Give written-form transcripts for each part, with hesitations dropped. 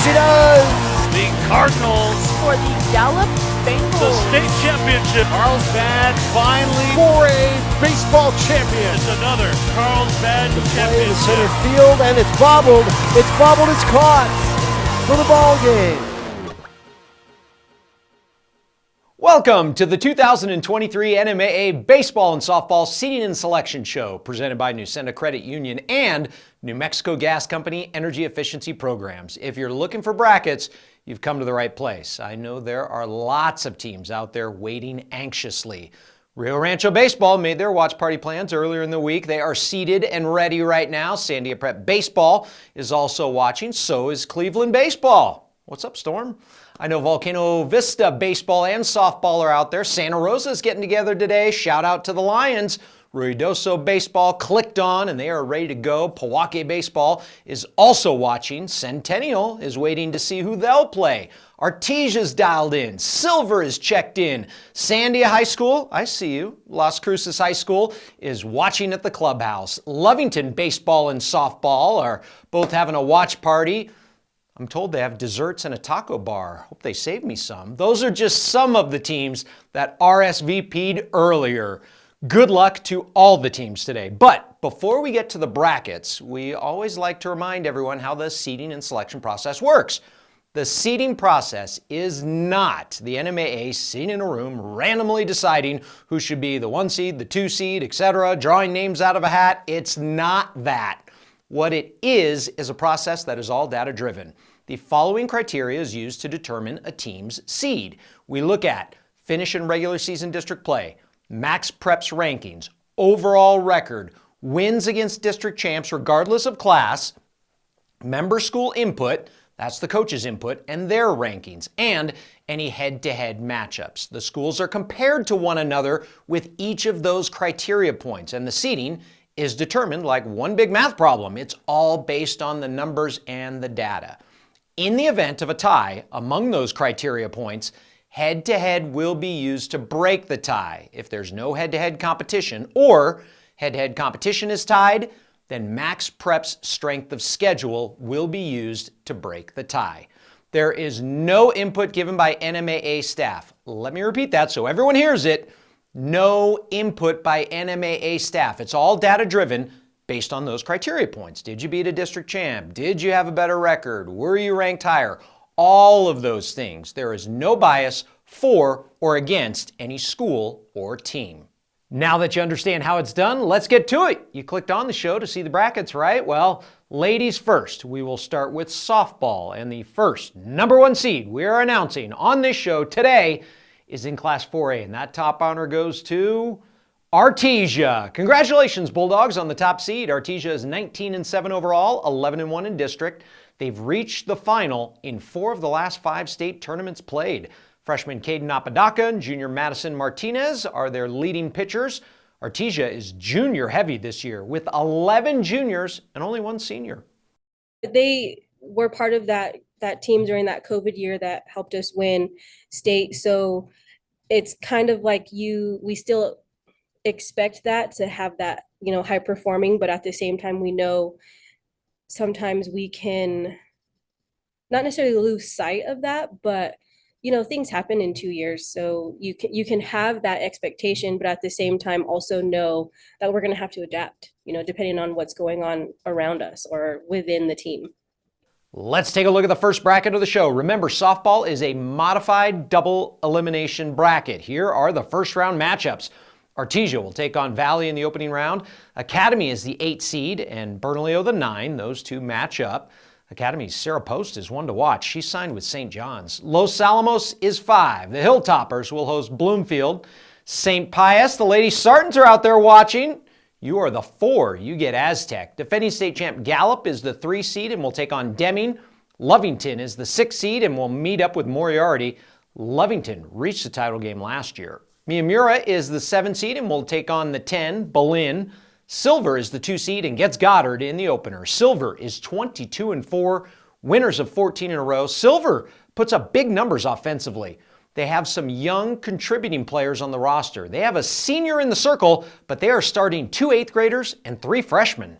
She does! The Cardinals For the Gallup the Bengals. state championship. Carlsbad finally 4A baseball champion. is another Carlsbad Play in the center championship. field, and it's bobbled. It's bobbled. It's caught for the ball game. Welcome to the 2023 NMAA Baseball and Softball Seating and Selection Show, presented by Nusenda Credit Union and New Mexico Gas Company Energy Efficiency Programs. If you're looking for brackets, you've come to the right place. I know there are lots of teams out there waiting anxiously. Rio Rancho Baseball made their watch party plans earlier in the week. They are seated and ready right now. Sandia Prep Baseball is also watching. So is Cleveland Baseball. What's up, Storm? I know Volcano Vista Baseball and Softball are out there. Santa Rosa is getting together today. Shout out to the Lions. Ruidoso Baseball clicked on and they are ready to go. Pewaukee Baseball is also watching. Centennial is waiting to see who they'll play. Artesia's dialed in. Silver is checked in. Sandia High School, I see you. Las Cruces High School is watching at the clubhouse. Lovington Baseball and Softball are both having a watch party. I'm told they have desserts and a taco bar. Hope they save me some. Those are just some of the teams that RSVP'd earlier. Good luck to all the teams today. But before we get to the brackets, we always like to remind everyone how the seeding and selection process works. The seeding process is not the NMAA sitting in a room randomly deciding who should be the 1 seed, the 2 seed, etc., drawing names out of a hat. It's not that. What it is a process that is all data driven. The following criteria is used to determine a team's seed. We look at finish in regular season district play, max preps rankings, overall record, wins against district champs regardless of class, member school input, that's the coach's input, and their rankings, and any head-to-head matchups. The schools are compared to one another with each of those criteria points, and the seeding is determined like one big math problem. It's all based on the numbers and the data. In the event of a tie among those criteria points, head-to-head will be used to break the tie. If there's no head-to-head competition or head-to-head competition is tied, then max prep's strength of schedule will be used to break the tie. There is no input given by NMAA staff. Let me repeat that so everyone hears it. No input by NMAA staff. It's all data driven based on those criteria points. Did you beat a district champ? Did you have a better record? Were you ranked higher? All of those things. There is no bias for or against any school or team. Now that you understand how it's done, let's get to it. You clicked on the show to see the brackets, right? Well, ladies first. We will start with softball, and the first number 1 seed we are announcing on this show today is in Class 4A, and that top honor goes to Artesia. Congratulations, Bulldogs, on the top seed. Artesia is 19-7 overall, 11-1 in district. They've reached the final in 4 of the last 5 state tournaments played. Freshman Caden Apodaca and junior Madison Martinez are their leading pitchers. Artesia is junior heavy this year with 11 juniors and only 1 senior. They were part of that team during that COVID year that helped us win state. So it's kind of like we still expect that to have that, high performing, but at the same time, we know sometimes we can not necessarily lose sight of that, but things happen in 2 years. So you can have that expectation, but at the same time also know that we're going to have to adapt, depending on what's going on around us or within the team. Let's take a look at the first bracket of the show. Remember, softball is a modified double elimination bracket. Here are the first round matchups. Artesia will take on Valley in the opening round. Academy is the 8 seed and Bernalillo the 9. Those two match up. Academy's Sarah Post is one to watch. She's signed with St. John's. Los Alamos is 5. The Hilltoppers will host Bloomfield. St. Pius, the Lady Sartans are out there watching. You are the 4. You get Aztec. Defending state champ Gallup is the 3 seed and will take on Deming. Lovington is the 6 seed and will meet up with Moriarty. Lovington reached the title game last year. Miyamura is the 7 seed and will take on the 10, Berlin. Silver is the 2 seed and gets Goddard in the opener. Silver is 22-4, winners of 14 in a row. Silver puts up big numbers offensively. They have some young contributing players on the roster. They have a senior in the circle, but they are starting 2 8th graders and 3 freshmen.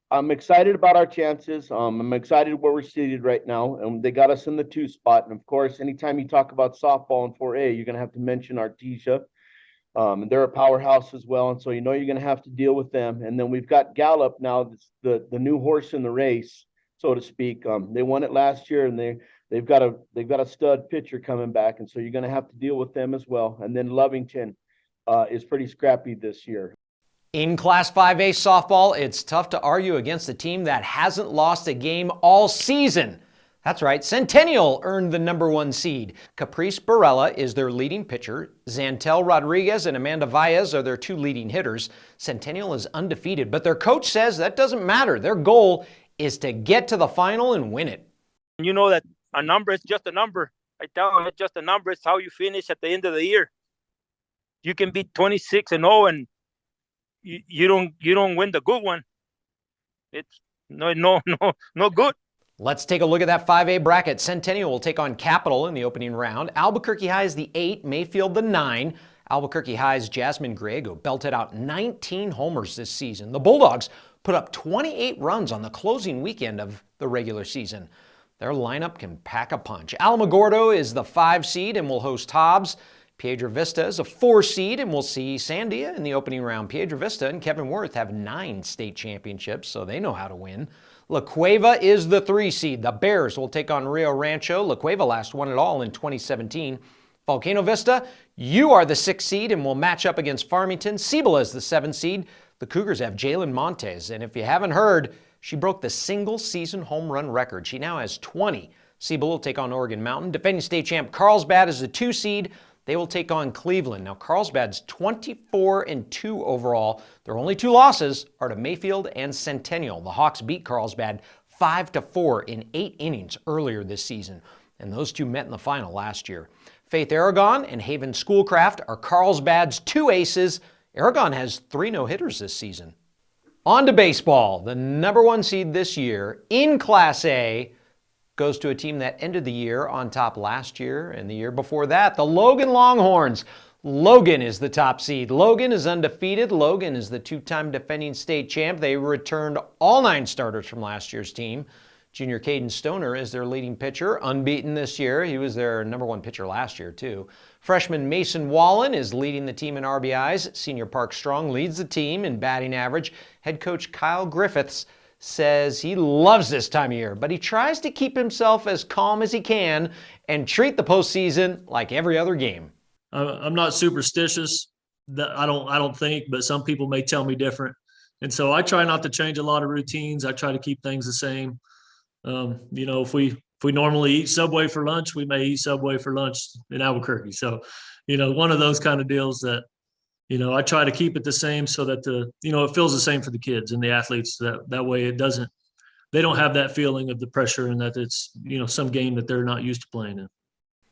I'm excited about our chances. I'm excited where we're seated right now, and they got us in the 2 spot. And of course, anytime you talk about softball in 4A, you're going to have to mention Artesia. And they're a powerhouse as well, and so you're going to have to deal with them. And then we've got Gallup now, the new horse in the race, so to speak. They won it last year, and they've got a stud pitcher coming back, and so you're going to have to deal with them as well. And then Lovington is pretty scrappy this year. In Class 5A softball, it's tough to argue against a team that hasn't lost a game all season. That's right, Centennial earned the number 1 seed. Caprice Barella is their leading pitcher. Zantel Rodriguez and Amanda Valles are their 2 leading hitters. Centennial is undefeated, but their coach says that doesn't matter. Their goal is to get to the final and win it. You know that a number is just a number. I tell them it's just a number. It's how you finish at the end of the year. You can be 26-0 and you don't win the good one. It's no good. Let's take a look at that 5A bracket. Centennial will take on Capital in the opening round. Albuquerque High is the 8, Mayfield the 9. Albuquerque High's Jasmine Griego belted out 19 homers this season. The Bulldogs put up 28 runs on the closing weekend of the regular season. Their lineup can pack a punch. Alamogordo is the 5 seed and will host Hobbs. Piedra Vista is a 4 seed and we'll see Sandia in the opening round. Piedra Vista and Kevin Worth have 9 state championships, so they know how to win. La Cueva is the 3 seed. The Bears will take on Rio Rancho. La Cueva last won it all in 2017. Volcano Vista, you are the 6 seed and will match up against Farmington. Cibola is the 7 seed. The Cougars have Jalen Montes, and if you haven't heard, she broke the single-season home run record. She now has 20. Cibola will take on Oregon Mountain. Defending state champ Carlsbad is the 2 seed. They will take on Cleveland. Now, Carlsbad's 24-2 overall. Their only 2 losses are to Mayfield and Centennial. The Hawks beat Carlsbad 5-4 in 8 innings earlier this season, and those 2 met in the final last year. Faith Aragon and Haven Schoolcraft are Carlsbad's 2 aces. Aragon has 3 no-hitters this season. On to baseball. The number 1 seed this year in Class A goes to a team that ended the year on top last year and the year before that, the Logan Longhorns. Logan is the top seed. Logan is undefeated. Logan is the 2-time defending state champ. They returned all 9 starters from last year's team. Junior Caden Stoner is their leading pitcher, unbeaten this year. He was their number 1 pitcher last year, too. Freshman Mason Wallen is leading the team in RBIs. Senior Park Strong leads the team in batting average. Head coach Kyle Griffiths says he loves this time of year, but he tries to keep himself as calm as he can and treat the postseason like every other game. I'm not superstitious. I don't think, but some people may tell me different. And so I try not to change a lot of routines. I try to keep things the same. If we normally eat Subway for lunch, we may eat Subway for lunch in Albuquerque. So, one of those kind of deals that, I try to keep it the same so that it feels the same for the kids and the athletes. That way they don't have that feeling of the pressure and that it's, some game that they're not used to playing in.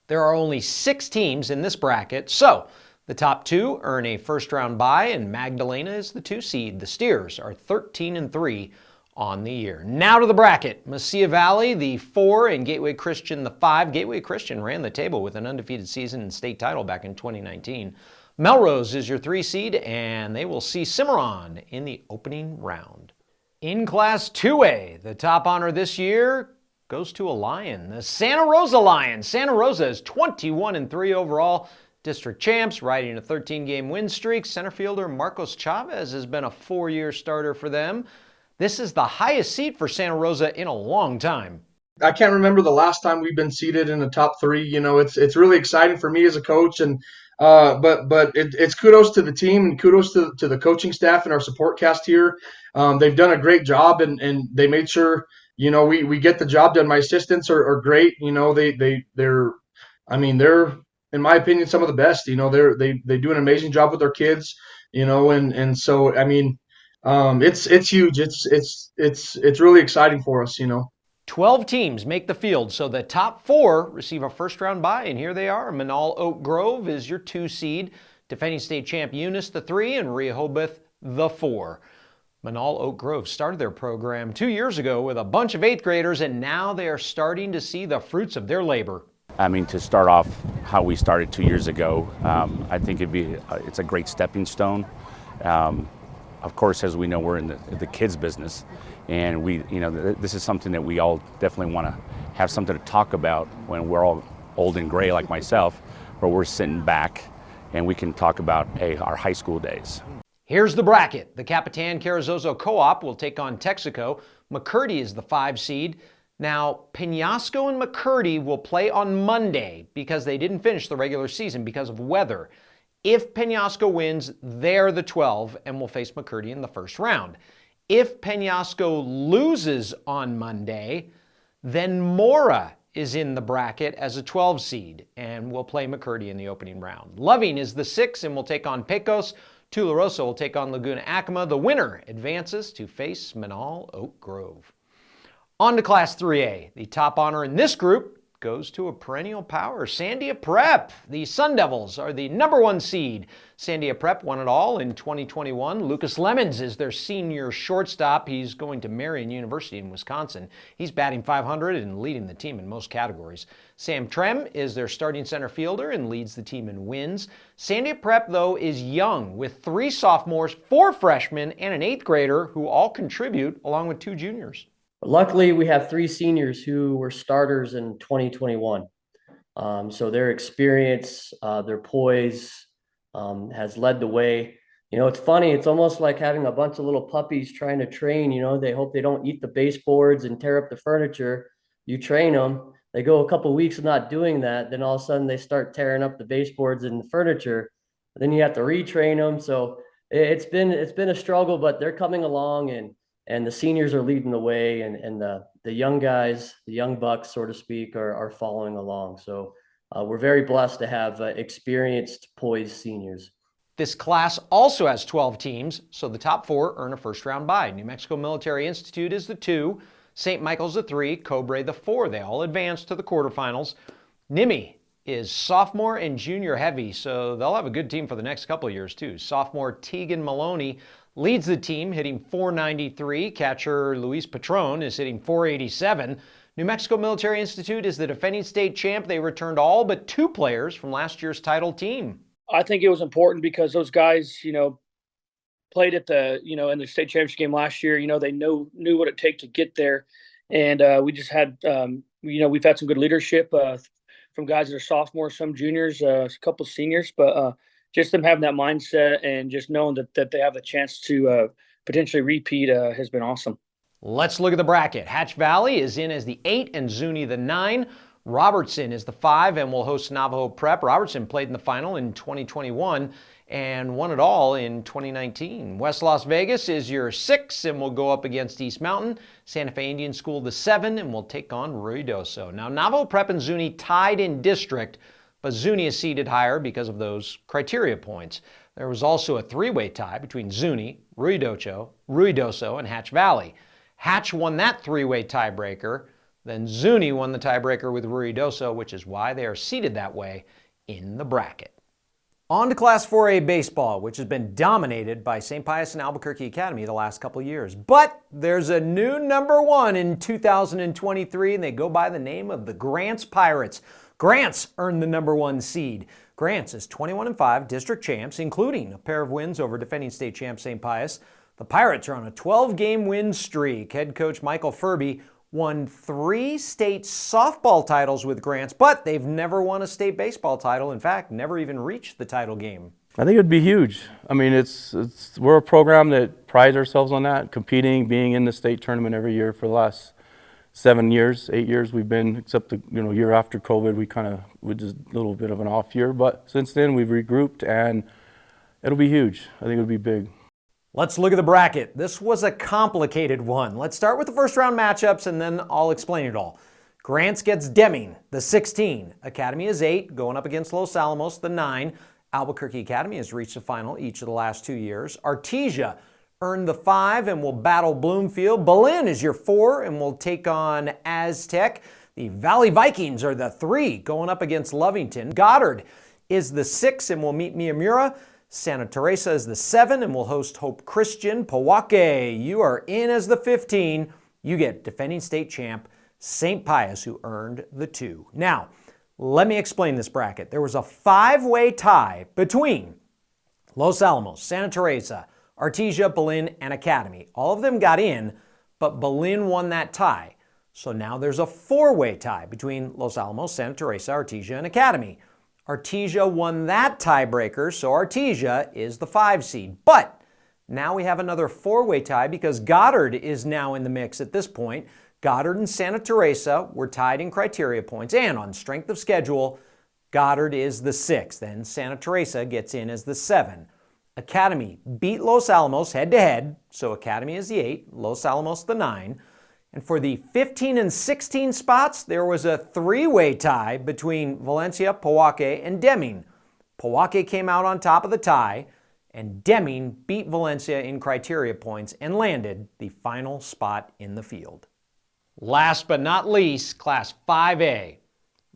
There are only 6 teams in this bracket, so the top 2 earn a first-round bye, and Magdalena is the 2 seed. The Steers are 13-3 on the year. Now to the bracket. Mesilla Valley, the 4, and Gateway Christian, the 5. Gateway Christian ran the table with an undefeated season and state title back in 2019. Melrose is your 3 seed, and they will see Cimarron in the opening round. In Class 2A, the top honor this year goes to a Lion, the Santa Rosa Lions. Santa Rosa is 21-3 overall. District champs, riding a 13-game win streak. Center fielder Marcos Chavez has been a 4-year starter for them. This is the highest seed for Santa Rosa in a long time. I can't remember the last time we've been seated in the top 3. It's really exciting for me as a coach, and but it's kudos to the team and kudos to the coaching staff and our support cast here. They've done a great job, and they made sure we get the job done. My assistants are great. They're in my opinion some of the best. They do an amazing job with their kids. And so it's huge. It's really exciting for us. 12 teams make the field, so the top 4 receive a first-round bye, and here they are. Manal Oak Grove is your 2 seed. Defending state champ Eunice, the 3, and Rehoboth, the 4. Manal Oak Grove started their program 2 years ago with a bunch of 8th graders, and now they are starting to see the fruits of their labor. To start off how we started 2 years ago, I think it's a great stepping stone. Of course, as we know, we're in the kids business, And this is something that we all definitely want to have something to talk about when we're all old and gray like myself, where we're sitting back and we can talk about our high school days. Here's the bracket. The Capitan Carrizozo Co-op will take on Texaco. McCurdy is the 5 seed. Now, Penasco and McCurdy will play on Monday because they didn't finish the regular season because of weather. If Penasco wins, they're the 12 and will face McCurdy in the first round. If Penasco loses on Monday, then Mora is in the bracket as a 12 seed and will play McCurdy in the opening round. Loving is the 6 and will take on Pecos. Tularosa will take on Laguna Acoma. The winner advances to face Manal Oak Grove. On to Class 3A. The top honor in this group goes to a perennial power, Sandia Prep. The Sun Devils are the number 1 seed. Sandia Prep won it all in 2021. Lucas Lemons is their senior shortstop. He's going to Marian University in Wisconsin. He's batting .500 and leading the team in most categories. Sam Trem is their starting center fielder and leads the team in wins. Sandia Prep, though, is young with 3 sophomores, 4 freshmen, and an 8th grader who all contribute along with 2 juniors. Luckily, we have 3 seniors who were starters in 2021. So their experience, their poise has led the way. It's funny. It's almost like having a bunch of little puppies trying to train. They hope they don't eat the baseboards and tear up the furniture. You train them. They go a couple of weeks of not doing that. Then all of a sudden they start tearing up the baseboards and the furniture. Then you have to retrain them. So it's been a struggle, but they're coming along, and the seniors are leading the way, and the young guys, the young bucks, so to speak, are following along. So we're very blessed to have experienced, poised seniors. This class also has 12 teams, so the top 4 earn a first-round bye. New Mexico Military Institute is the 2, St. Michael's the 3, Cobre the 4. They all advance to the quarterfinals. NIMI is sophomore and junior heavy, so they'll have a good team for the next couple of years, too. Sophomore Tegan Maloney leads the team, hitting .493. Catcher Luis Patron is hitting .487. New Mexico Military Institute is the defending state champ. They returned all but 2 players from last year's title team. I think it was important because those guys, played at the, in the state championship game last year. They knew what it takes to get there. And we just had, we've had some good leadership from guys that are sophomores, some juniors, a couple seniors, but just them having that mindset and just knowing that they have a chance to potentially repeat has been awesome. Let's look at the bracket. Hatch Valley is in as the 8 and Zuni the 9. Robertson is the 5 and will host Navajo Prep. Robertson played in the final in 2021 and won it all in 2019. West Las Vegas is your 6 and will go up against East Mountain. Santa Fe Indian School the 7 and will take on Ruidoso. Now, Navajo Prep and Zuni tied in district, but Zuni is seeded higher because of those criteria points. There was also a 3-way tie between Zuni, Ruidoso, and Hatch Valley. Hatch won that 3-way tiebreaker. Then Zuni won the tiebreaker with Ruidoso, which is why they are seated that way in the bracket. On to Class 4A baseball, which has been dominated by St. Pius and Albuquerque Academy the last couple of years. But there's a new number 1 in 2023, and they go by the name of the Grants Pirates. Grants earned the number 1 seed. Grants is 21-5 district champs, including a pair of wins over defending state champ St. Pius. The Pirates are on a 12-game win streak. Head coach Michael Furby won 3 state softball titles with Grants, but they've never won a state baseball title. In fact, never even reached the title game. I think it'd be huge. I mean, we're a program that prides ourselves on that, competing, being in the state tournament every year for the last 7 years, 8 years we've been, except the year after COVID, we just a little bit of an off year. But since then, we've regrouped, and it'll be huge. I think it'll be big. Let's look at the bracket. This was a complicated one. Let's start with the first round matchups, and then I'll explain it all. Grants gets Deming, the 16. Academy is 8, going up against Los Alamos, the 9. Albuquerque Academy has reached the final each of the last 2 years. Artesia earned the 5 and will battle Bloomfield. Belen is your 4 and will take on Aztec. The Valley Vikings are the 3, going up against Lovington. Goddard is the 6 and will meet Miyamura. Santa Teresa is the 7 and will host Hope Christian. Powake, you are in as the 15. You get defending state champ St. Pius, who earned the 2. Now, let me explain this bracket. There was a 5-way tie between Los Alamos, Santa Teresa, Artesia, Belen, and Academy. All of them got in, but Belen won that tie. So now there's a four-way tie between Los Alamos, Santa Teresa, Artesia, and Academy. Artesia won that tiebreaker, so Artesia is the 5 seed. But now we have another four-way tie because Goddard is now in the mix at this point. Goddard and Santa Teresa were tied in criteria points, and on strength of schedule, Goddard is the 6th, and Santa Teresa gets in as the 7. Academy beat Los Alamos head-to-head, so Academy is the 8, Los Alamos the 9. And for the 15 and 16 spots, there was a three-way tie between Valencia, Pojoaque, and Deming. Pojoaque came out on top of the tie, and Deming beat Valencia in criteria points and landed the final spot in the field. Last but not least, Class 5A.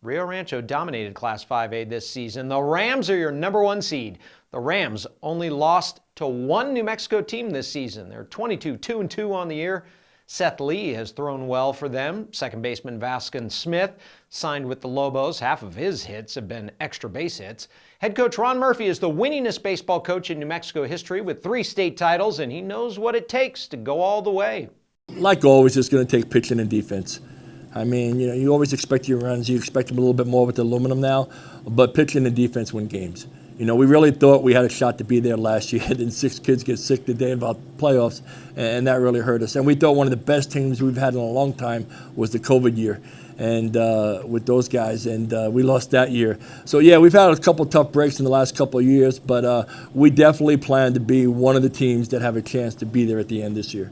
Rio Rancho dominated Class 5A this season. The Rams are your number 1 seed. The Rams only lost to one New Mexico team this season. They're 22-2-2 on the year. Seth Lee has thrown well for them. Second baseman Vaskin Smith signed with the Lobos. Half of his hits have been extra base hits. Head coach Ron Murphy is the winningest baseball coach in New Mexico history with 3 state titles, and he knows what it takes to go all the way. Like always, it's going to take pitching and defense. I mean, you always expect your runs. You expect them a little bit more with the aluminum now, but pitching and defense win games. We really thought we had a shot to be there last year. Then 6 kids get sick the day about playoffs, and that really hurt us. And we thought one of the best teams we've had in a long time was the COVID year, and with those guys, and we lost that year. So yeah, we've had a couple tough breaks in the last couple of years, but we definitely plan to be one of the teams that have a chance to be there at the end this year.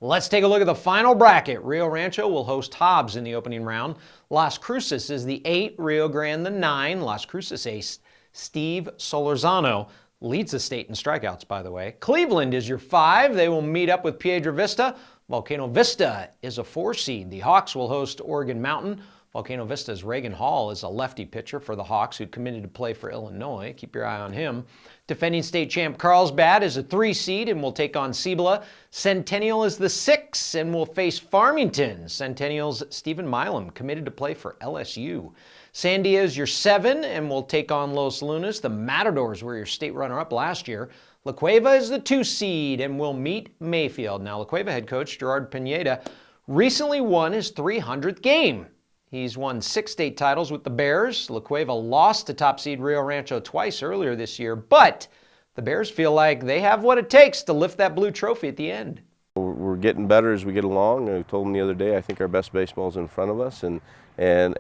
Let's take a look at the final bracket. Rio Rancho will host Hobbs in the opening round. Las Cruces is the 8, Rio Grande the 9. Las Cruces ace Steve Solorzano leads the state in strikeouts, by the way. Cleveland is your 5. They will meet up with Piedra Vista. Volcano Vista is a 4 seed. The Hawks will host Oregon Mountain. Volcano Vista's Reagan Hall is a lefty pitcher for the Hawks who committed to play for Illinois. Keep your eye on him. Defending state champ Carlsbad is a 3 seed and will take on Cibola. Centennial is the 6 and will face Farmington. Centennial's Stephen Milam committed to play for LSU. Sandia is your 7 and will take on Los Lunas. The Matadors were your state runner-up last year. La Cueva is the 2 seed and will meet Mayfield. Now, La Cueva head coach Gerard Pineda recently won his 300th game. He's won 6 state titles with the Bears. La Cueva lost to top seed Rio Rancho twice earlier this year, but the Bears feel like they have what it takes to lift that blue trophy at the end. We're getting better as we get along. I told them the other day, I think our best baseball is in front of us, and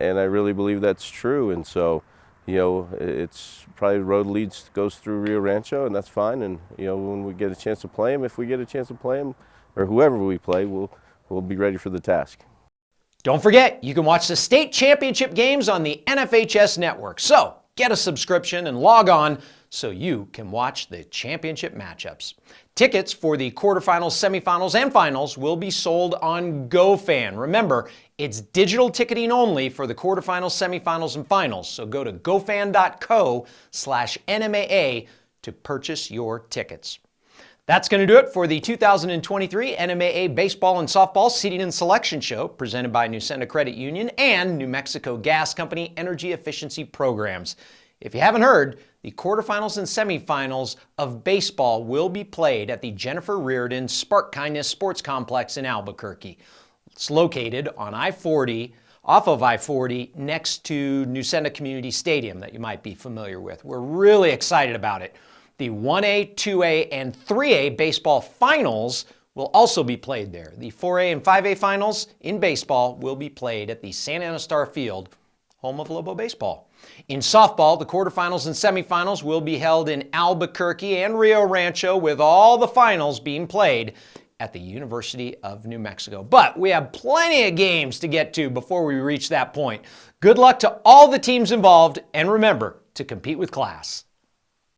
I really believe that's true. And so, it's probably the road goes through Rio Rancho, and that's fine. And when we get a chance to play them, if we get a chance to play them, or whoever we play, we'll be ready for the task. Don't forget, you can watch the state championship games on the NFHS network. So get a subscription and log on so you can watch the championship matchups. Tickets for the quarterfinals, semifinals, and finals will be sold on GoFan. Remember, it's digital ticketing only for the quarterfinals, semifinals, and finals. So go to gofan.co/NMAA to purchase your tickets. That's going to do it for the 2023 NMAA Baseball and Softball Seating and Selection Show presented by Newsenda Credit Union and New Mexico Gas Company Energy Efficiency Programs. If you haven't heard, the quarterfinals and semifinals of baseball will be played at the Jennifer Reardon Spark Kindness Sports Complex in Albuquerque. It's located on I-40, off of I-40, next to Newsenda Community Stadium that you might be familiar with. We're really excited about it. The 1A, 2A, and 3A baseball finals will also be played there. The 4A and 5A finals in baseball will be played at the Santa Ana Star Field, home of Lobo Baseball. In softball, the quarterfinals and semifinals will be held in Albuquerque and Rio Rancho, with all the finals being played at the University of New Mexico. But we have plenty of games to get to before we reach that point. Good luck to all the teams involved, and remember to compete with class.